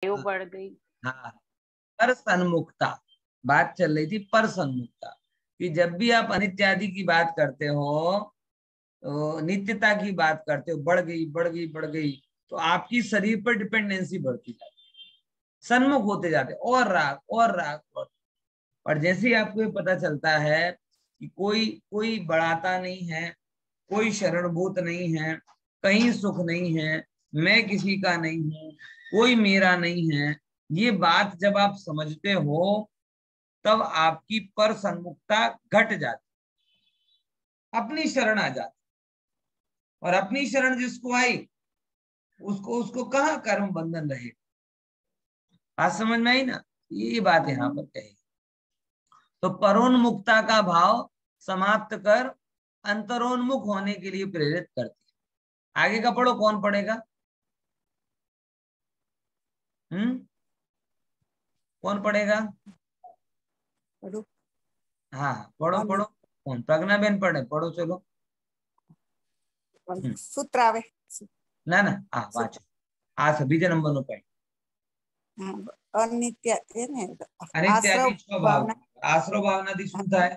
आयु बढ़ गई। हाँ, पर सन्मुखता बात चल रही थी, पर सन्मुखता कि जब भी आप अनित्यादि की बात करते हो, तो नित्यता की बात करते हो, बढ़ गई बढ़ गई बढ़ गई, तो आपकी शरीर पर डिपेंडेंसी बढ़ती जाती है, सन्मुख होते जाते और राग और राग और जैसे ही आपको ये पता चलता है कि कोई कोई बढ़ाता नहीं है, कोई शरणभूत नहीं है, कहीं सुख नहीं है, मैं किसी का नहीं हूं, कोई मेरा नहीं है, ये बात जब आप समझते हो तब आपकी पर सन्मुखता घट जाती, अपनी शरण आ जाती। और अपनी शरण जिसको आई उसको उसको कहाँ कर्म बंधन रहे। बात समझ में आई ना, ये बात यहाँ पर कही। तो परोन्मुक्ता का भाव समाप्त कर अंतरोन्मुख होने के लिए प्रेरित करती है। आगे का पढ़ो, कौन पढ़ेगा? कौन पढ़ेगा? हाँ पढ़ो पढ़ो, कौन? प्रज्ञा बेन पढ़े, पढ़ो चलो। सूत्र आवे ना ना आ वाचो आ बीजा नंबर नो पॉइंट। अनित्य ने अनित्यादि छ भावना, आश्रव भावना दी શું થાય?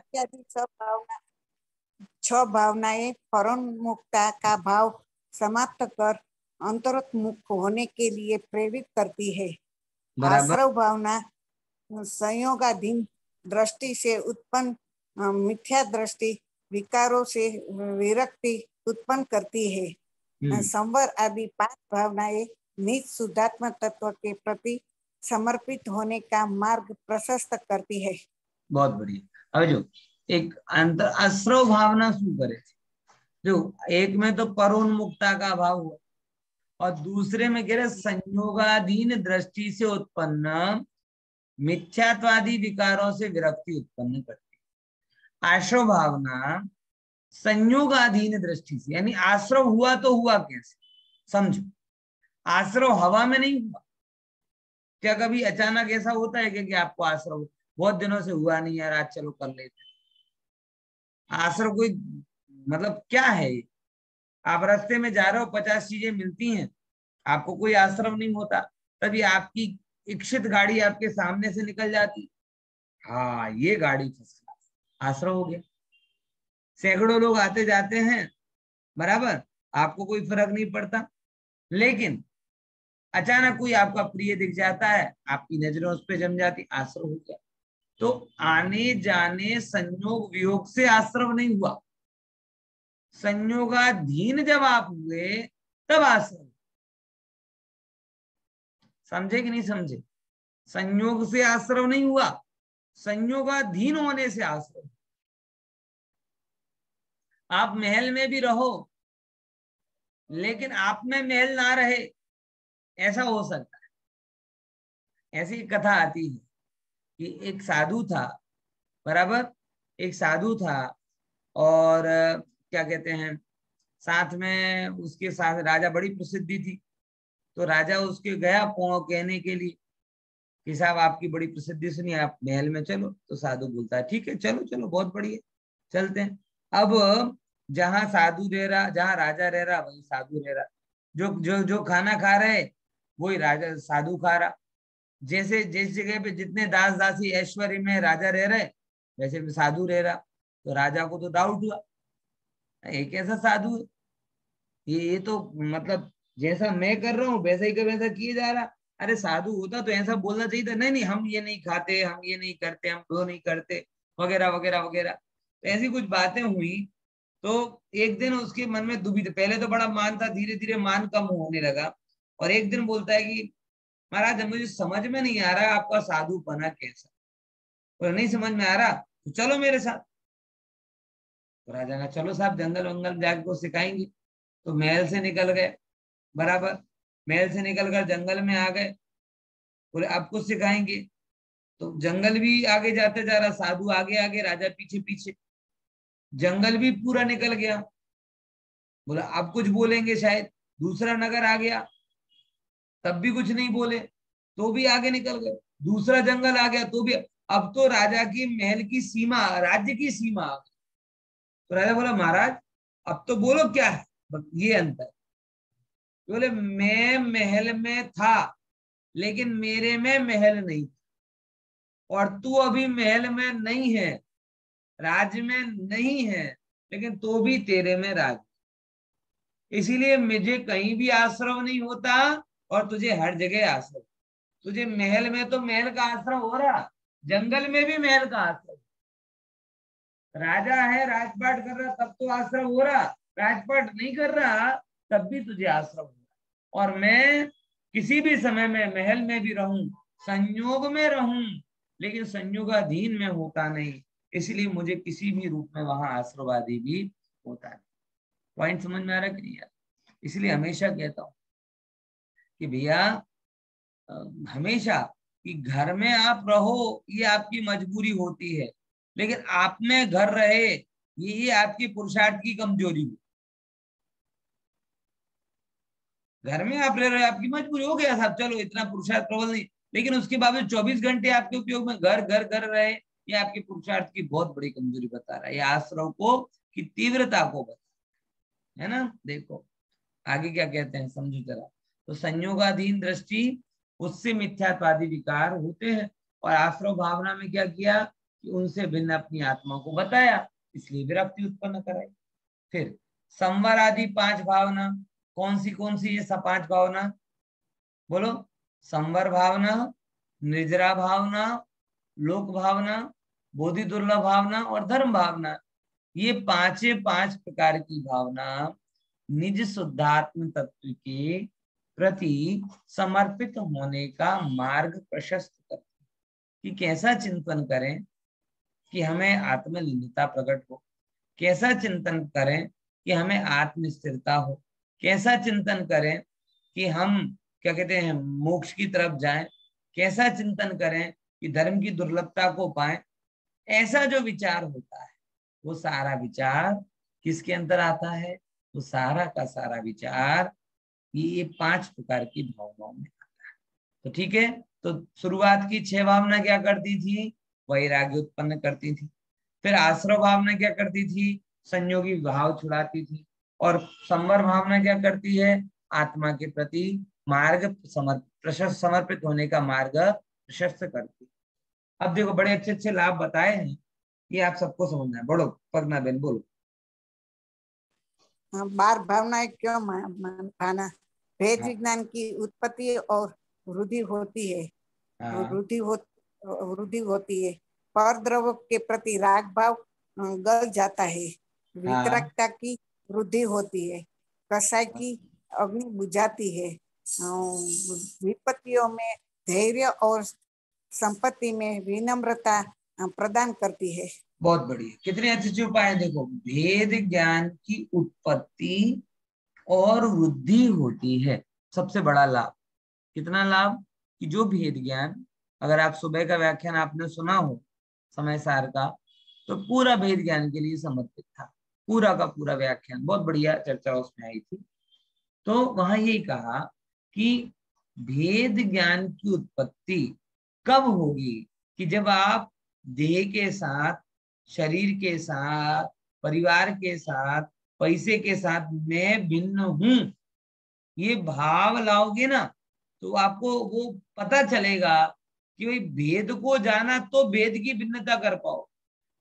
छ भावनाएं परोन्मुक्ता का भाव समाप्त कर अंतरोन्मुख होने के लिए प्रेरित करती है। आश्रव भावना संयोगाधीन दृष्टि से उत्पन्न मिथ्या दृष्टि विकारों से विरक्ति उत्पन्न करती है। संवर आदि 5 भावनाएं निज शुद्धात्म तत्व के प्रति समर्पित होने का मार्ग प्रशस्त करती है। बहुत बढ़िया। अब जो एक अंतर आश्रव भावना शू करे, जो एक में तो परोन्मुक्ता का भाव हुआ और दूसरे में कह रहे संयोगाधीन दृष्टि से उत्पन्न मिथ्यात्वादी विकारों से विरक्ति उत्पन्न करती है। आश्रव भावना संयोगाधीन दृष्टि से, यानी आश्रव हुआ तो हुआ कैसे, समझो। आश्रव हवा में नहीं हुआ। क्या कभी अचानक ऐसा होता है कि आपको आश्रव बहुत दिनों से हुआ नहीं यार, आज चलो कर लेते? आश्रव कोई मतलब क्या है? आप रास्ते में जा रहे हो, 50 चीजें मिलती हैं, आपको कोई आश्रव नहीं होता, तभी आपकी इच्छित गाड़ी आपके सामने से निकल जाती, हाँ ये गाड़ी फर्स्ट क्लास, आश्रव हो गया। सैकड़ों लोग आते जाते हैं, बराबर, आपको कोई फर्क नहीं पड़ता, लेकिन अचानक कोई आपका प्रिय दिख जाता है, आपकी नजरें उस पर जम जाती, आश्रव हो गया। तो आने जाने संयोग वियोग से आश्रव नहीं हुआ, संयोगाधीन जब आप हुए तब आश्रव। समझे कि नहीं समझे? संयोग से आश्रव नहीं हुआ, संयोगाधीन होने से आश्रव। आप महल में भी रहो लेकिन आप में महल ना रहे, ऐसा हो सकता है। ऐसी कथा आती है कि एक साधु था, बराबर, एक साधु था और क्या कहते हैं, साथ में उसके साथ राजा, बड़ी प्रसिद्धि थी, तो राजा उसके गया कहने के लिए कि साहब आपकी बड़ी प्रसिद्धि सुनी, आप महल में चलो। तो साधु बोलता है ठीक है चलो चलो, बहुत बढ़िया, चलते हैं। अब जहां साधु रह रहा, जहां राजा रह रहा वही साधु रह रहा, जो जो जो खाना खा रहे वही राजा साधु खा रहा। जैसे जिस जगह पे जितने दास दासी ऐश्वर्य में राजा रह रहे वैसे भी साधु रह रहा। तो राजा को तो डाउट हुआ, एक ऐसा साधु है, ये तो मतलब जैसा मैं कर रहा हूँ वैसा ही का वैसा किए जा रहा। अरे साधु होता तो ऐसा बोलना चाहिए था, नहीं नहीं हम ये नहीं खाते, हम ये नहीं करते, हम वो नहीं करते, वगैरह वगैरह वगैरह। तो ऐसी कुछ बातें हुई। तो एक दिन उसके मन में दुविधा, पहले तो बड़ा मान था, धीरे धीरे मान कम होने लगा, और एक दिन बोलता है कि महाराज मुझे समझ में नहीं आ रहा आपका साधु बना कैसा, और नहीं समझ में आ रहा तो चलो मेरे साथ। तो राजा का चलो साहब जंगल वंगल जाके को सिखाएंगे। तो महल से निकल गए, बराबर, महल से निकलकर जंगल में आ गए, बोले अब कुछ सिखाएंगे। तो जंगल भी आगे जाते जा रहा, साधु आगे आगे, राजा पीछे पीछे, जंगल भी पूरा निकल गया। बोला अब कुछ बोलेंगे शायद। दूसरा नगर आ गया, तब भी कुछ नहीं बोले, तो भी आगे निकल गए। दूसरा जंगल आ गया तो भी, अब तो राजा की महल की सीमा, राज्य की सीमा आ गई। तो राजा बोला महाराज अब तो बोलो क्या है ये अंतर। बोले मैं महल में था लेकिन मेरे में महल नहीं, और तू अभी महल में नहीं है, राज्य में नहीं है, लेकिन तो भी तेरे में राज। इसीलिए मुझे कहीं भी आश्रम नहीं होता और तुझे हर जगह आश्रम। तुझे महल में तो महल का आश्रम हो रहा, जंगल में भी महल का आश्रम, राजा है राजपाट कर रहा तब तो आश्रम हो रहा, राजपाट नहीं कर रहा तब भी तुझे आश्रम हो रहा। और मैं किसी भी समय में महल में भी रहूं, संयोग में रहूं, लेकिन संयोगाधीन में होता नहीं, इसलिए मुझे किसी भी रूप में वहां आश्रवादी भी होता नहीं। पॉइंट समझ में आ रहा कि नहीं यार? इसलिए हमेशा कहता हूं कि भैया हमेशा कि घर में आप रहो ये आपकी मजबूरी होती है, लेकिन आप में घर रहे ये आपकी पुरुषार्थ की कमजोरी है। घर में आप रह रहे आपकी मजबूरी हो गया साहब, चलो इतना पुरुषार्थ प्रबल नहीं, लेकिन उसके बावजूद 24 घंटे आपके उपयोग में घर घर घर रहे, ये आपके पुरुषार्थ की बहुत बड़ी कमजोरी बता रहा है, ये आश्रव को की तीव्रता को बता, है ना। देखो आगे क्या कहते हैं, समझो जरा। तो संयोगाधीन दृष्टि, उससे मिथ्यात्वादी विकार होते हैं, और आश्रव भावना में क्या किया कि उनसे भिन्न अपनी आत्मा को बताया, इसलिए विरक्ति उत्पन्न कराई। फिर संवर आदि 5 भावना, कौन सी ये सब 5 भावना बोलो? संवर भावना, निर्जरा भावना, लोक भावना, बोधि दुर्लभ भावना और धर्म भावना। ये 5 प्रकार की भावना निज शुद्धात्म तत्व के प्रति समर्पित होने का मार्ग प्रशस्त करती, कि कैसा चिंतन करें कि हमें आत्मलीनता प्रकट हो, कैसा चिंतन करें कि हमें आत्म स्थिरता हो, कैसा चिंतन करें कि हम क्या कहते हैं मोक्ष की तरफ जाएं, कैसा चिंतन करें कि धर्म की दुर्लभता को पाएं। ऐसा जो विचार होता है वो सारा विचार किसके अंदर आता है? वो सारा का सारा विचार ये 5 प्रकार की भावनाओं में आता है। तो ठीक है, तो शुरुआत की 6 भावना क्या करती थी? वैराग्य उत्पन्न करती थी। फिर आश्रव भावना क्या करती थी? संयोगी भाव छुड़ाती थी। और संवर भावना क्या करती है? आत्मा के प्रति मार्ग प्रशस्त समर्पित होने का मार्ग प्रशस्त करती। अब देखो बड़े अच्छे अच्छे लाभ बताए हैं, ये आप सबको समझना है। बोलो पगना बेन बोलो। बार भावनाएं क्यों माना? भेद हाँ विज्ञान की उत्पत्ति और वृद्धि होती है, हाँ वृद्धि होती है। पर द्रव के प्रति राग भाव गल जाता है, हाँ वितरकता की वृद्धि होती है, कसाई की अग्नि बुझाती है, विपत्तियों में धैर्य और संपत्ति में विनम्रता प्रदान करती है। बहुत बढ़िया, कितने अच्छे अच्छे उपाय हैं। देखो भेद ज्ञान की उत्पत्ति और वृद्धि होती है, सबसे बड़ा लाभ। कितना लाभ? कि जो भेद ज्ञान, अगर आप सुबह का व्याख्यान आपने सुना हो समय सार का, तो पूरा भेद ज्ञान के लिए समर्पित था, पूरा का पूरा व्याख्यान, बहुत बढ़िया चर्चा उसमें आई थी। तो वहां यही कहा कि भेद ज्ञान की उत्पत्ति कब होगी? कि जब आप देह के साथ, शरीर के साथ, परिवार के साथ, पैसे के साथ मैं भिन्न हूं, ये भाव लाओगे ना, तो आपको वो पता चलेगा कि भाई भेद को जाना तो भेद की भिन्नता कर पाओ,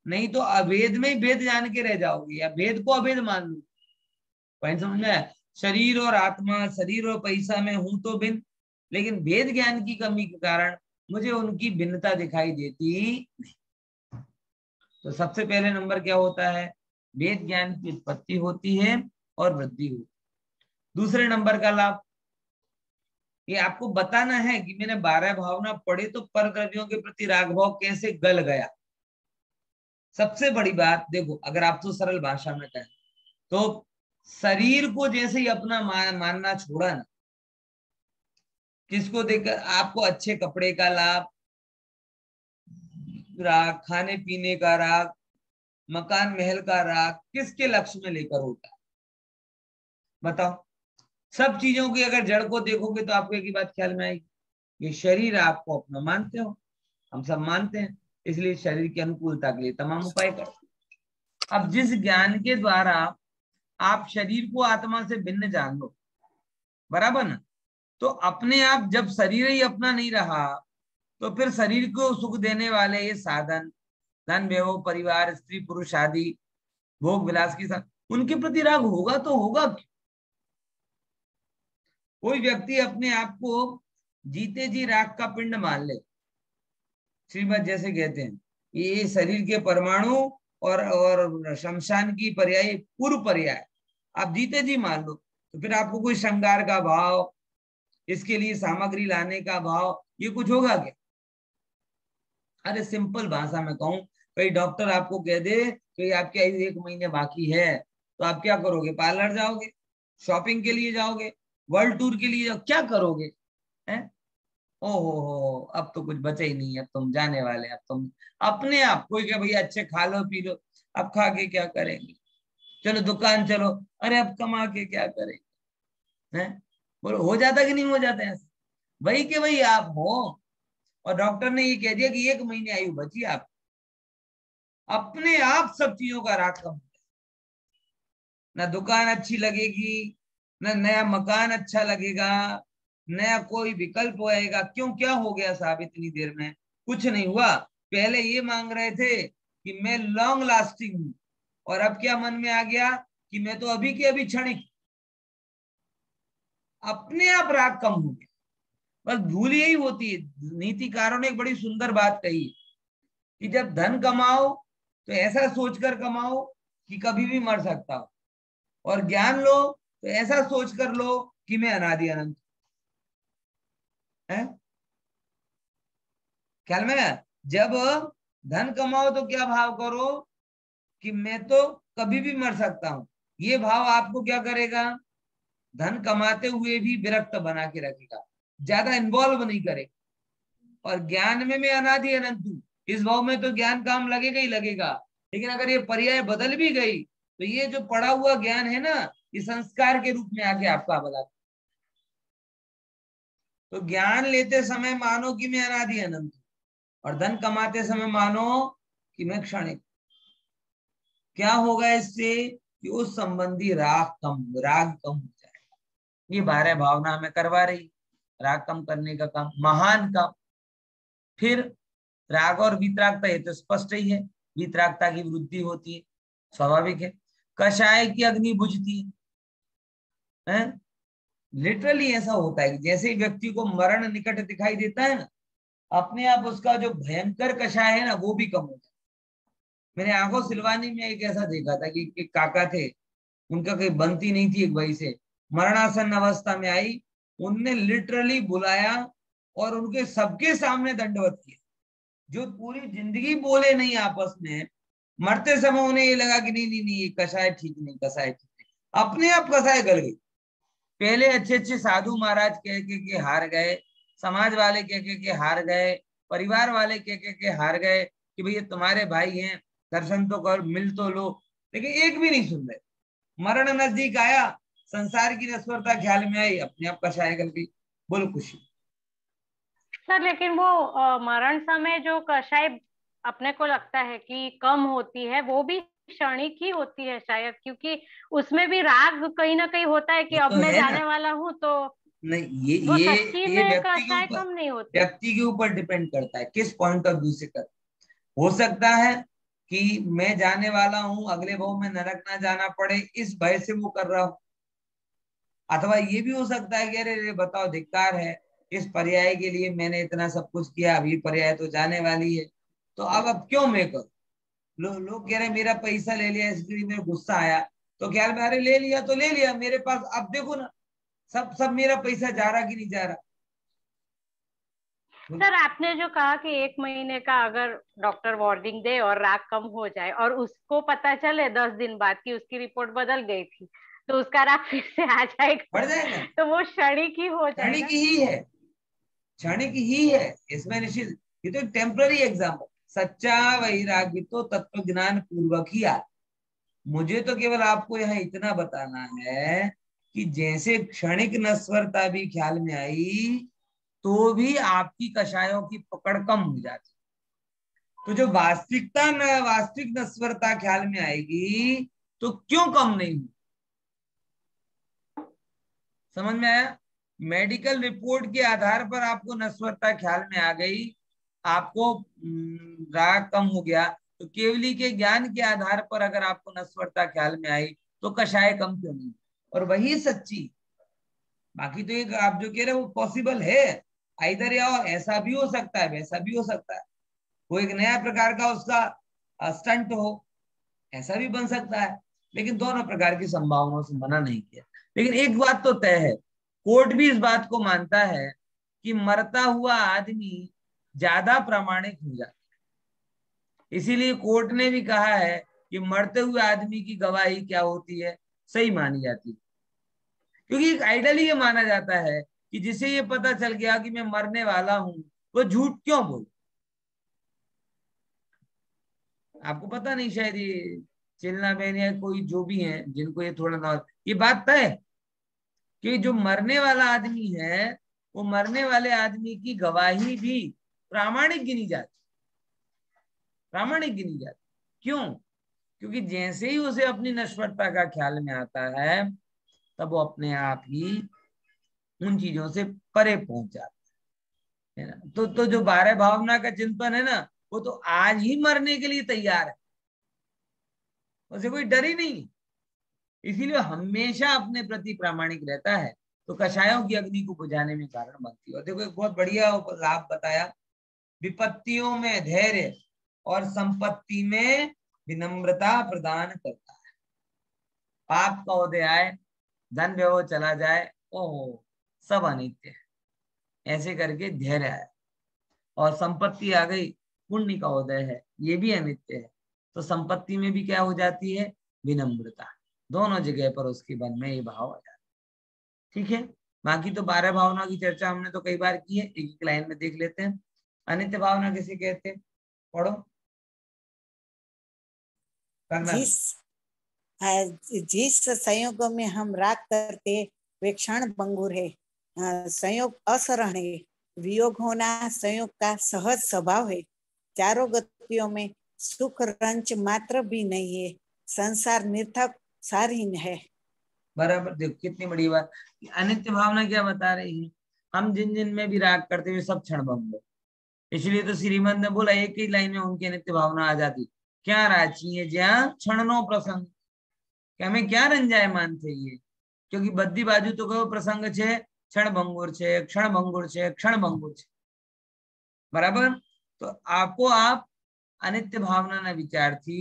नहीं तो अभेद में ही भेद जान के रह जाओगे, या भेद को अभेद मान लो। पॉइंट समझ में आया? शरीर और आत्मा, शरीर और पैसा में हूं तो भिन्न, लेकिन भेद ज्ञान की कमी के कारण मुझे उनकी भिन्नता दिखाई देती नहीं। तो सबसे पहले नंबर क्या होता है? भेद ज्ञान की उत्पत्ति होती है और वृद्धि होती है। दूसरे नंबर का लाभ, ये आपको बताना है कि मैंने 12 भावना पढ़े तो परद्रव्यों के प्रति राग भाव कैसे गल गया। सबसे बड़ी बात देखो, अगर आप तो सरल भाषा में कहें तो शरीर को जैसे ही अपना मानना छोड़ा ना, किसको देखकर? आपको अच्छे कपड़े का लाभ, राग, खाने पीने का राग, मकान महल का राग किसके लक्ष्य में लेकर होता है? बताओ। सब चीजों की अगर जड़ को देखोगे तो आपको एक ही बात ख्याल में आएगी, ये शरीर आपको अपना मानते हो, हम सब मानते हैं, इसलिए शरीर की अनुकूलता के लिए तमाम उपाय करते हैं। अब जिस ज्ञान के द्वारा आप शरीर को आत्मा से भिन्न जान लो, बराबर ना, तो अपने आप जब शरीर ही अपना नहीं रहा तो फिर शरीर को सुख देने वाले ये साधन, धन वैभव परिवार स्त्री पुरुष आदि भोग विलास की साथ उनके प्रति राग होगा तो होगा क्यों? कोई व्यक्ति अपने आप को जीते जी राग का पिंड मान ले, श्रीमद जैसे कहते हैं ये शरीर के परमाणु और शमशान की पर्याय पूर्व पर्याय आप जीते जी मान लो, तो फिर आपको कोई श्रृंगार का भाव, इसके लिए सामग्री लाने का भाव, ये कुछ होगा क्या? अरे सिंपल भाषा में कहूं, कई डॉक्टर आपको कह दे कि आपकी आयु 1 महीने बाकी है, तो आप क्या करोगे? पार्लर जाओगे, शॉपिंग के लिए जाओगे, वर्ल्ड टूर के लिए जाओ, क्या करोगे? हैं? ओहो अब तो कुछ बचा ही नहीं है, तुम जाने वाले, अब तुम अपने आप कोई क्या भैया अच्छे खा लो पी लो, अब खा के क्या करेंगे, चलो दुकान चलो, अरे अब कमा के क्या करेंगे? हैं? बोलो हो जाता कि नहीं हो जाता ऐसा? वही के वही आप हो, और डॉक्टर ने ये कह दिया कि 1 महीने आयु बची आप, अपने आप सब चीजों का राग कम, ना दुकान अच्छी लगेगी, ना नया मकान अच्छा लगेगा, नया कोई विकल्प होएगा। क्यों, क्या हो गया साहब इतनी देर में? कुछ नहीं हुआ। पहले ये मांग रहे थे कि मैं लॉन्ग लास्टिंग हूं, और अब क्या मन में आ गया कि मैं तो अभी के अभी क्षणिक। अपने आप राग कम हो गया, बस भूल यही होती है। नीतिकारों ने एक बड़ी सुंदर बात कही कि जब धन कमाओ तो ऐसा सोचकर कमाओ कि कभी भी मर सकता हो, और ज्ञान लो तो ऐसा सोचकर लो कि मैं अनादि अनंत है। ख्याल में? जब धन कमाओ तो क्या भाव करो कि मैं तो कभी भी मर सकता हूं, ये भाव आपको क्या करेगा? धन कमाते हुए भी विरक्त बना के रखेगा, ज्यादा इन्वॉल्व नहीं करेगा। और ज्ञान में मैं अनादि अनंत हूं, इस भाव में तो ज्ञान काम लगेगा ही लगेगा। लेकिन अगर ये पर्याय बदल भी गई तो ये जो पड़ा हुआ ज्ञान है ना, ये संस्कार के रूप में आके आपका बदला। तो ज्ञान लेते समय मानो कि मैं अनादि अनंत हूं, और धन कमाते समय मानो कि मैं क्षणिक। क्या होगा इससे? कि उस संबंधी राग कम हो जाएगा। ये 12 भावना हमें करवा रही, राग कम करने का काम, महान काम। फिर राग और वीतरागता, ये तो स्पष्ट ही है, वीतरागता की वृद्धि होती है, स्वाभाविक है। कषाय की अग्नि बुझती है। लिटरली ऐसा होता है कि जैसे ही व्यक्ति को मरण निकट दिखाई देता है ना, अपने आप उसका जो भयंकर कषाय है ना वो भी कम हो जाता है। मैंने आंखों सिलवानी में एक ऐसा देखा था कि एक काका थे, उनका कहीं बनती नहीं थी एक भाई से, मरणासन अवस्था में आई, उनने लिटरली बुलाया और उनके सबके सामने दंडवत किया। जो पूरी जिंदगी बोले नहीं आपस में, मरते समय उन्हें ये लगा कि नहीं नहीं नहीं ये कषाय ठीक नहीं, कषाय ठीक नहीं, अपने आप कषाय गल गई। पहले अच्छे अच्छे साधु महाराज कह के हार गए, समाज वाले कह के हार गए, परिवार वाले कह के हार गए कि भैया तुम्हारे भाई हैं, दर्शन तो कर, मिल तो लो, लेकिन एक भी नहीं सुन रहे। मरण नजदीक आया, संसार की नश्वरता ख्याल में आई, अपने आप कषाय गल गई। बोलो खुशी। सर लेकिन वो मरण समय जो कषाय अपने को लगता है कि कम होती है, वो भी क्षणिक ही होती है शायद, क्योंकि उसमें भी राग कहीं ना कहीं होता है कि वो अब तो मैं है ना। जाने वाला हूँ, तो नहीं वो ये सच्ची ये में व्यक्ति के कषाय ऊपर, कम नहीं होती। व्यक्ति के ऊपर डिपेंड करता है किस पॉइंट ऑफ व्यू से कर। हो सकता है कि मैं जाने वाला हूं, अगले भाव में नरक ना जाना पड़े, इस भय से वो कर रहा हो। अथवा ये भी हो सकता है कि अरे बताओ धिक्कार है, इस पर्याय के लिए मैंने इतना सब कुछ किया, अब ये पर्याय तो जाने वाली है, तो अब क्यों मैं करूं? लोग कह रहे मेरा पैसा ले लिया, इसलिए मेरे गुस्सा आया। तो ख्याल में अरे ले लिया तो ले लिया, मेरे पास अब देखो ना, सब सब मेरा पैसा जा रहा कि नहीं जा रहा। सर आपने जो कहा कि 1 महीने का अगर डॉक्टर वार्निंग दे और राग कम हो जाए, और उसको पता चले 10 दिन बाद कि उसकी रिपोर्ट बदल गई थी, तो उसका राग फिर से आ बढ़ जाएगा, जाएगा। तो वो क्षणिक ही हो क्षणिक जाएगा। ही है, क्षणिक ही है, इसमें निश्चित। ये तो टेम्पररी एग्जाम्पल। सच्चा वैराग्य तो तत्व ज्ञान पूर्वक ही आता। मुझे तो केवल आपको यहाँ इतना बताना है कि जैसे क्षणिक नश्वरता भी ख्याल में आई, तो भी आपकी कषायों की पकड़ कम हो जाती। तो जो वास्तविक नश्वरता ख्याल में आएगी तो क्यों कम नहीं हुई? समझ में आया? मेडिकल रिपोर्ट के आधार पर आपको नश्वरता ख्याल में आ गई, आपको राग कम हो गया, तो केवली के ज्ञान के आधार पर अगर आपको नश्वरता ख्याल में आई तो कषाय कम क्यों नहीं? और वही सच्ची, बाकी तो एक आप जो कह रहे हो वो पॉसिबल है, इधर या ऐसा भी हो सकता है वैसा भी हो सकता है, वो एक नया प्रकार का उसका स्टंट हो, ऐसा भी बन सकता है, लेकिन दोनों प्रकार की संभावनाओं से मना नहीं किया। लेकिन एक बात तो तय है, कोर्ट भी इस बात को मानता है कि मरता हुआ आदमी ज्यादा प्रामाणिक हो जाता है, इसीलिए कोर्ट ने भी कहा है कि मरते हुए आदमी की गवाही क्या होती है, सही मानी जाती है। क्योंकि एक आइडल ये माना जाता है कि जिसे ये पता चल गया कि मैं मरने वाला हूं, वो झूठ क्यों बोले। आपको पता नहीं, शायद ये चिल्ला बहन या कोई जो भी है जिनको ये थोड़ा ना, ये बात तय है कि जो मरने वाला आदमी है वो मरने वाले आदमी की गवाही भी प्रामाणिक गिनी जाती, प्रामाणिक गिनी जाती। क्यों? क्योंकि जैसे ही उसे अपनी नश्वरता का ख्याल में आता है तब वो अपने आप ही उन चीजों से परे पहुंच जाता है ना। तो जो 12 भावना का चिंतन है ना, वो तो आज ही मरने के लिए तैयार है, उसे कोई डर ही नहीं, इसीलिए हमेशा अपने प्रति प्रामाणिक रहता है, तो कषायों की अग्नि को बुझाने में कारण बनती है। और देखो एक बहुत बढ़िया लाभ बताया, विपत्तियों में धैर्य और संपत्ति में विनम्रता प्रदान करता है। पाप का उदय आए, धन व्यवहार चला जाए, ओहो सब अनित्य है, ऐसे करके धैर्य आया, और संपत्ति आ गई, पुण्य का उदय है, ये भी अनित्य है, तो संपत्ति में भी क्या हो जाती है, विनम्रता। दोनों जगह पर उसके मन में ये भाव आ जाता है। ठीक है, बाकी तो 12 भावना की चर्चा हमने तो कई बार की है, एक एक लाइन में देख लेते हैं। अनित्य भावना किसे कहते हैं, पढ़ो। जिस जिस संयोगों में हम राग करते वे क्षण भंगुर है, संयोग असरण है, वियोग होना संयोग का सहज स्वभाव है, चारों गतियों में सुख रंच मात्र भी नहीं है, संसार निर्थक सारहीन है। बराबर, देखो कितनी बड़ी बात। अनित्य भावना क्या बता रही है, हम जिन जिन में भी राग करते हुए सब क्षण भंगुर, इसलिए तो श्रीमंत ने बोला एक ही लाइन में उनकी नित्य भावना आ जाती, क्या राची है ज्या क्षणनो प्रसंग, कि हमें क्या रंजायमान थे ये, क्योंकि बद्दी बाजू तो कहो प्रसंग छे क्षण भंगुर छे, क्षण भंगुर छे, क्षण भंगुर छे, बराबर। तो आपको आप अनित्य भावना ना विचारથી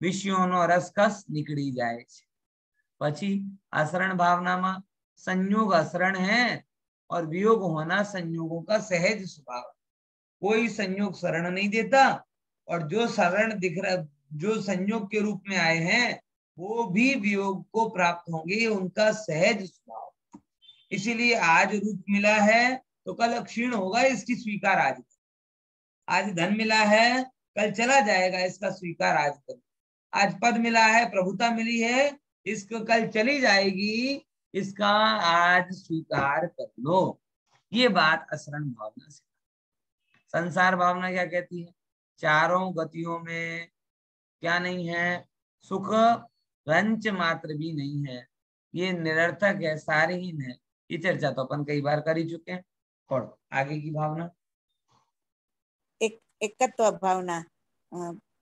વિષયોનો રસકસ નીકળી જાય છે। પછી असरण भावना में संयोग असरण है और वियोग होना संयोगों का सहज स्वभाव, कोई संयोग शरण नहीं देता, और जो शरण दिख रहा, जो संयोग के रूप में आए हैं वो भी वियोग को प्राप्त होंगे, उनका सहज स्वभाव। इसीलिए आज रूप मिला है तो कल क्षीण होगा, इसकी स्वीकार आज, आज धन मिला है कल चला जाएगा, इसका स्वीकार आज करो। आज पद मिला है, प्रभुता मिली है, इसको कल चली जाएगी, इसका आज स्वीकार कर लो। ये बात असरण भावना से। संसार भावना क्या कहती है, चारों गतियों में क्या नहीं है, सुख रंच मात्र भी नहीं है, ये निरर्थक है, सारहीन है। ये चर्चा तो अपन कई बार कर ही चुके हैं। पढ़ो आगे की भावना। एकत्व भावना,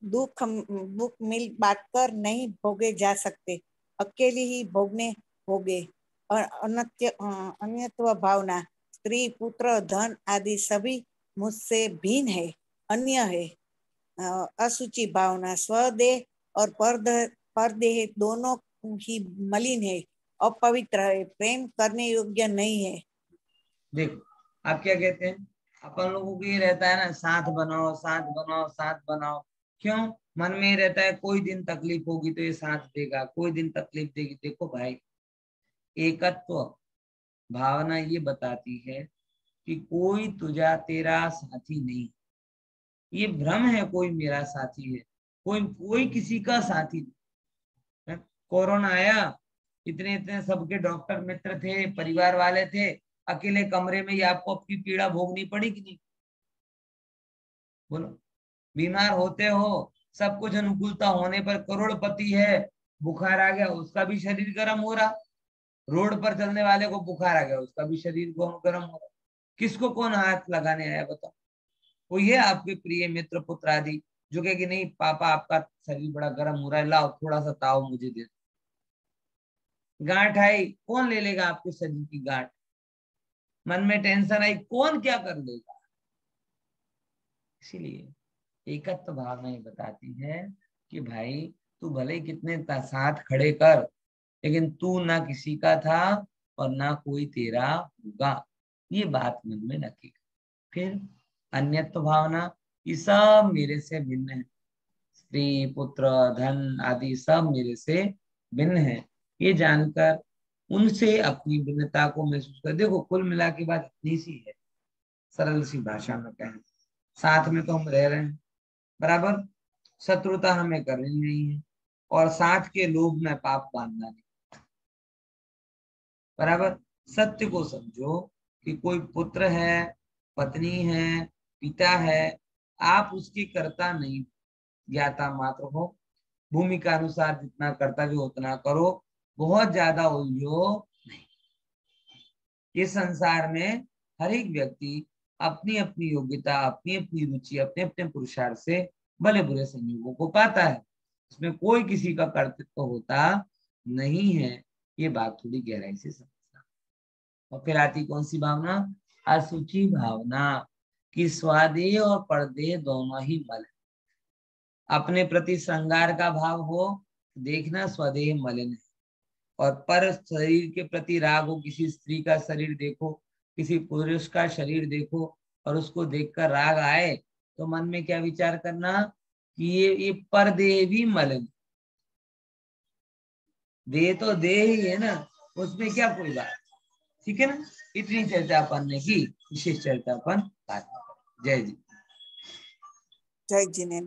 दुख दुख मिल बांटकर नहीं भोगे जा सकते, अकेले ही भोगने होगे। और अन्यत्व भावना, स्त्री पुत्र धन आदि सभी मुझसे भिन्न है, अन्य है। असुचि भावना, स्वदेह और परदेह दोनों ही मलिन है, अपवित्र है, प्रेम करने योग्य नहीं है। देखो आप क्या कहते हैं, अपन लोगों को ये रहता है ना, साथ बनाओ साथ बनाओ साथ बनाओ, क्यों? मन में रहता है कोई दिन तकलीफ होगी तो ये साथ देगा, कोई दिन तकलीफ देगी। देखो भाई, एकत्व भावना ये बताती है कि कोई तुझा तेरा साथी नहीं, ये भ्रम है कोई मेरा साथी है, कोई कोई किसी का साथी नहीं। कोरोना आया, इतने इतने सबके डॉक्टर मित्र थे, परिवार वाले थे, अकेले कमरे में ही आपको अपनी पीड़ा भोगनी पड़ी कि नहीं? बोलो, बीमार होते हो, सब कुछ अनुकूलता होने पर, करोड़पति है, बुखार आ गया, उसका भी शरीर गर्म हो रहा, रोड पर चलने वाले को बुखार आ गया, उसका भी शरीर को गर्म हो रहा है, किसको कौन हाथ लगाने आया बताओ? वो ये आपके प्रिय मित्र पुत्र आदि जो कहे कि नहीं पापा आपका शरीर बड़ा गर्म हो रहा है, लाओ थोड़ा सा ताव मुझे दे। गांठ आई, कौन ले लेगा आपके शरीर की गांठ? मन में टेंशन आई, कौन क्या कर लेगा? इसीलिए एकत्व भावना ये बताती है कि भाई तू भले कितने साथ खड़े कर, लेकिन तू ना किसी का था और ना कोई तेरा होगा, ये बात मन में रखेगा। फिर अन्यत्व भावना, ये सब मेरे से भिन्न है, स्त्री पुत्र धन आदि सब मेरे से भिन्न है, ये जानकर उनसे अपनी भिन्नता को महसूस कर। देखो कुल मिला के बात इतनी सी है, सरल सी भाषा में कहें, साथ में तो हम रह रहे हैं बराबर, शत्रुता हमें करनी नहीं है, और साथ के लोभ में पाप बांधना नहीं बराबर। सत्य को समझो कि कोई पुत्र है, पत्नी है, पिता है, आप उसकी कर्ता नहीं, ज्ञाता मात्र हो, भूमिका अनुसार जितना कर्तव्य उतना करो, बहुत ज्यादा उलझो नहीं। इस संसार में हर एक व्यक्ति अपनी अपनी योग्यता, अपनी अपनी रुचि, अपने अपने पुरुषार्थ से भले बुरे संयोगों को पाता है, इसमें कोई किसी का कर्तृत्व होता नहीं है, ये बात थोड़ी गहराई से समझना। और फिर आती कौन सी भावना? असुचि भावना, कि स्वादेह और परदेह दोनों ही मल। अपने प्रति श्रृंगार का भाव हो, देखना स्वदेह मलिन है, और पर शरीर के प्रति राग हो, किसी स्त्री का शरीर देखो, किसी पुरुष का शरीर देखो, और उसको देखकर राग आए, तो मन में क्या विचार करना कि ये परदेह भी मलिन, देह तो देह ही है ना, उसमें क्या कोई बात, ठीक है ना। इतनी चर्चा अपन ने की, विशेष चर्चा अपन बात। जय जी। जय जिनेन्द्र।